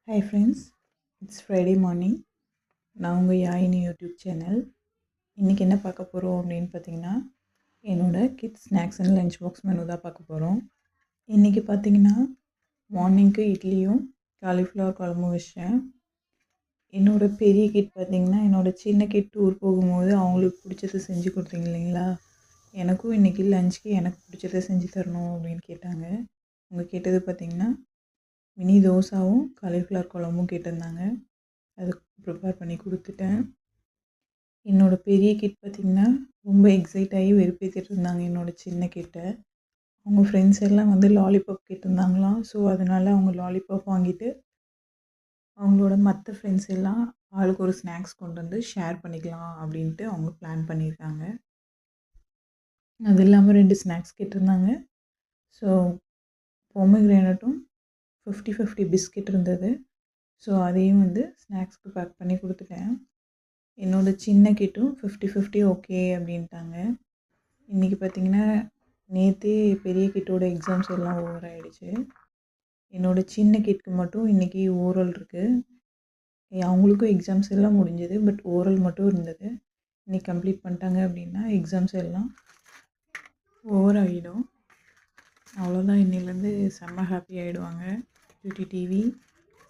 Hi friends, it's Friday morning. நான் உங்கள் Yazhini YouTube channel. இன்றைக்கி என்ன பார்க்க போகிறோம் அப்படின்னு பார்த்தீங்கன்னா, என்னோடய kids snacks and lunch box menu தான் பார்க்க போகிறோம். இன்றைக்கி பார்த்தீங்கன்னா மார்னிங்க்கு இட்லியும் காலிஃப்ளவர் குழம்பும் வச்சேன். என்னோடய பெரிய கிட் பார்த்திங்கன்னா, என்னோடய சின்ன கிட் டூர் போகும்போது அவங்களுக்கு பிடிச்சது செஞ்சு கொடுத்தீங்க இல்லைங்களா, எனக்கும் இன்றைக்கி லஞ்சுக்கு எனக்கு பிடிச்சதை செஞ்சு தரணும் அப்படின்னு கேட்டாங்க. அவங்க கேட்டது பார்த்திங்கன்னா மினி தோசாவும் காலிஃப்ளவர் குழம்பும் கேட்டிருந்தாங்க. அது ப்ரிப்பேர் பண்ணி கொடுத்துட்டேன். என்னோடய பெரிய கிட் பார்த்திங்கன்னா ரொம்ப எக்ஸைட் ஆகி வெறுப்பேற்றிட்டு இருந்தாங்க என்னோடய சின்ன கிட்டை. அவங்க ஃப்ரெண்ட்ஸ் எல்லாம் வந்து லாலிபாப் கேட்டிருந்தாங்களாம். ஸோ அதனால் அவங்க லாலிபாப் வாங்கிட்டு அவங்களோட மற்ற ஃப்ரெண்ட்ஸ் எல்லாம் ஆளுக்கு ஒரு ஸ்நாக்ஸ் கொண்டு வந்து ஷேர் பண்ணிக்கலாம் அப்படின்ட்டு அவங்க பிளான் பண்ணியிருக்காங்க. அது இல்லாமல் 2 ஸ்நாக்ஸ் கேட்டிருந்தாங்க. ஸோ பொமோகிரானட்டும் 50-50 பிஸ்கெட் இருந்தது. ஸோ அதையும் வந்து ஸ்நாக்ஸ்க்கு பேக் பண்ணி கொடுத்துட்டேன். என்னோடய சின்ன கிட்டும் 50-50 ஓகே அப்படின்ட்டாங்க. இன்றைக்கி பார்த்திங்கன்னா நேற்றே பெரிய கிட்டோட எக்ஸாம்ஸ் எல்லாம் ஓவர் ஆகிடுச்சு. என்னோடய சின்ன கிட்க்கு மட்டும் இன்றைக்கி ஓரல் இருக்குது. அவங்களுக்கும் எக்ஸாம்ஸ் எல்லாம் முடிஞ்சது. பட் ஓரல் மட்டும் இருந்தது. இன்றைக்கி கம்ப்ளீட் பண்ணிட்டாங்க அப்படின்னா எக்ஸாம்ஸ் எல்லாம் ஓவர் ஆகிடும். அவ்வளோதான், இன்னிலேருந்து செம்ம ஹாப்பி ஆகிடுவாங்க. டியூட்டி டிவி,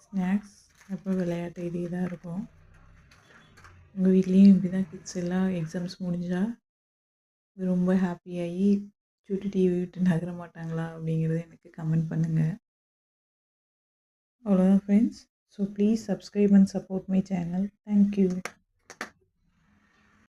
ஸ்நாக்ஸ், அப்புறம் விளையாட்டு இதே தான் இருக்கும். உங்கள் வீட்லேயும் இப்படி தான் கிட்ஸ் எல்லாம் எக்ஸாம்ஸ் முடிஞ்சால் ரொம்ப ஹாப்பியாகி டியூட்டி டிவி விட்டு நகர மாட்டாங்களா அப்படிங்கிறத எனக்கு கமெண்ட் பண்ணுங்கள். அவ்வளோதான் friends. So please subscribe and support my channel. Thank you.